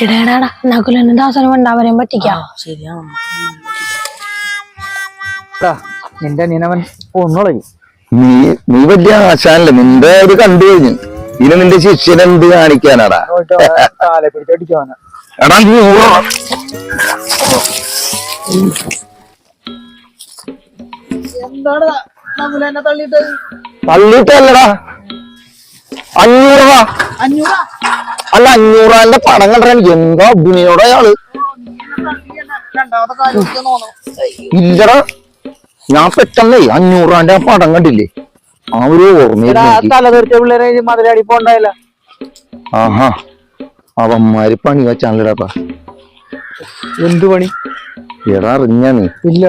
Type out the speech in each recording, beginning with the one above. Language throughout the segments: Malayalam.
ഇടയിടാടാ നകുലന്റെ ദാസന് വേണ്ടാവരെയും പറ്റിക്കാം. ശരിയാണ്. നിന്റെ അനിയനവൻ ഒന്നോളി. നീ വലിയ ആശാനല്ലേ, നിന്റെ ഒരു കണ്ടു കഴിഞ്ഞു. ഇതിന് നിന്റെ ശിഷ്യൻ എന്ത് കാണിക്കാനാടാ? കാലെ പിടിച്ചടിക്കാനാ. എടാ നീ തള്ളിട്ടല്ലടാ 500 രൂപ. അല്ല 500 രൂപന്റെ പടം കണ്ടാ എന്താ അഭിനയോടെ അയാള്. ഇല്ലടാ ഞാൻ പെട്ടെന്നേ 500 രൂപന്റെ പടം കണ്ടില്ലേ, ആ ഒരു തലതെറിച്ച പിള്ളേരെ മതിലടി പോണ്ടായില്ല. ആഹാ അവന്മാര് പണി വെച്ചാണല്ലടാ. എന്തു പണി? എടാ അറിഞ്ഞാ നീ ഇല്ല.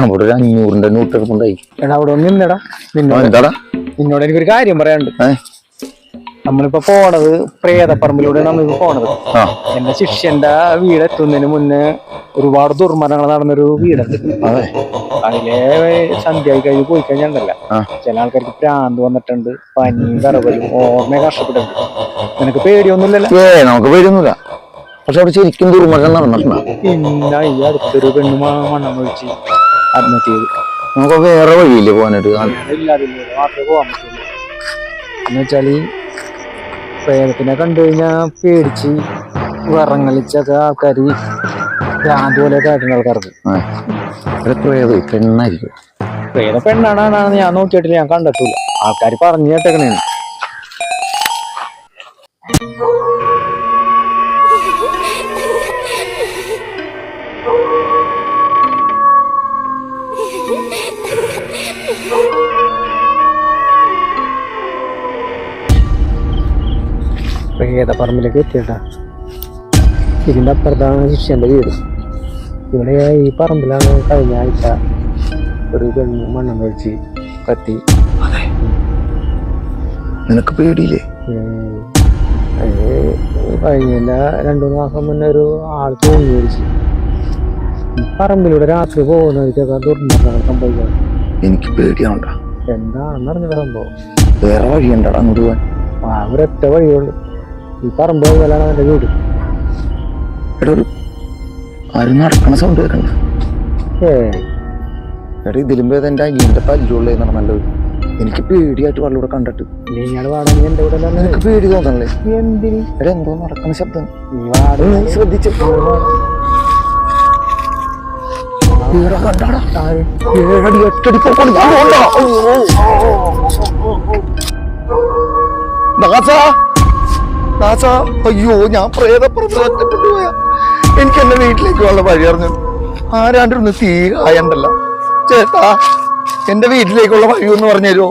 അവിടെ ഒരു 500ന്റെ നോട്ട് എടുപ്പുണ്ടായി. എടാ അവിടെ ഒന്നിന്നടാ. എന്താടാ നിന്നോട് എനിക്കൊരു കാര്യം പറയാനുണ്ട്. നമ്മളിപ്പോ പോണത് പ്രേതപ്പറമ്പിലൂടെ നമ്മളിപ്പോ പോണത്. എന്റെ ശിഷ്യന്റെ വീടെത്തുന്നതിന് മുന്നേ ഒരുപാട് ദുർമരണങ്ങൾ നടന്നൊരു വീടുണ്ട്. അതിലെ സന്ധ്യയായി കഴിഞ്ഞ് പോയി കഴിഞ്ഞാൽ ചില ആൾക്കാർക്ക് ഭ്രാന്ത് വന്നിട്ടുണ്ട്, പനിയും കറവലും ഓർമ്മ കഷ്ടപ്പെട്ടിട്ടുണ്ട്. നിനക്ക് പേടിയൊന്നുമില്ലല്ലോ? നമുക്ക് പേടിയൊന്നുമില്ല. പക്ഷെ അവിടെ ശരിക്കും ദുർമരണം നടന്നിട്ടുണ്ടോ? പിന്നെ ഈ അടുത്തൊരു പെണ്ണ് മണ്ണം ഒഴിച്ച് ആത്മഹത്യ ചെയ്തു. നമുക്ക് വേറെ വഴിയില്ലേ പോകാനായിട്ട്? മാത്രമേ പോകാൻ പറ്റുള്ളൂ. എന്ന് വെച്ചാല് പ്രേതത്തിനെ കണ്ടു കഴിഞ്ഞാൽ പേടിച്ച് വിറങ്ങളിച്ചൊക്കെ ആൾക്കാർ ഭ്രാന്ത് പോലെയൊക്കെ ആയിട്ടുണ്ട് ആൾക്കാർക്ക്. പെണ്ണായിരിക്കും. പ്രേത പെണ്ണാണെന്ന് ഞാൻ നോക്കിയിട്ടില്ല, ഞാൻ കണ്ടിട്ടില്ല. ആൾക്കാർ പറഞ്ഞു കേട്ടേക്കണേന്ന്. പ്രേതപ്പറമ്പിലേക്ക് എത്തിയിട്ടാ. ഇതിന്റെ അപ്പുറത്താണ് ശിഷ്യന്റെ വീട്. ഇവിടെ ഈ പറമ്പിലാണ് കഴിഞ്ഞ ആഴ്ച ഒരു പെണ്ണ് മണ്ണം കഴിച്ച് കത്തി. നിനക്ക് പേടിയില്ലേ? കഴിഞ്ഞ 2-3 മാസം മുന്നേ ഒരു ആൾ തൂങ്ങി മരിച്ചു. പറമ്പിലൂടെ രാത്രി പോകുന്നവർക്കൊക്കെ ദുർമരണങ്ങൾ സംഭവിക്കാം. എനിക്ക് പേടിയാവണ്ട. എന്താണെന്ന് അറിഞ്ഞില്ല സംഭവം. വേറെ വഴിയുണ്ടാടാ അങ്ങോട്ട് പോവാൻ? ഒരൊറ്റ വഴിയുള്ളൂ. ഈ പറമ്പ് പോയാലാണ് അവന്റെ വീട്. എടാ ഒരു ആരും നടക്കണ സൗണ്ട് കേൾക്കണ്ട. എടാ ഇതിലും ഭേദം എന്റെ അനിയന്റെ പല്ലുള്ളേ നടന്നല്ലോ. എനിക്ക് പേടിയായിട്ട് വെള്ളൂടെ കണ്ടിട്ട്. നിങ്ങൾ വാടക എന്റെ കൂടെ നിനക്ക് പേടി തോന്നണല്ലേ? എന്തിന്? എടാ എന്തോ നടക്കണ ശബ്ദം ശ്രദ്ധിച്ചു. അയ്യോ ഞാൻ പ്രേതപ്പുറത്ത് ഒറ്റപ്പെട്ടു പോയാ. എനിക്ക് എന്റെ വീട്ടിലേക്ക് ഉള്ള വഴി അറിഞ്ഞു. ആരാണ്ടൊന്ന് തീ ആയണ്ടല്ലോ. ചേട്ടാ എന്റെ വീട്ടിലേക്കുള്ള വഴി ഒന്ന് പറഞ്ഞു തരുമോ?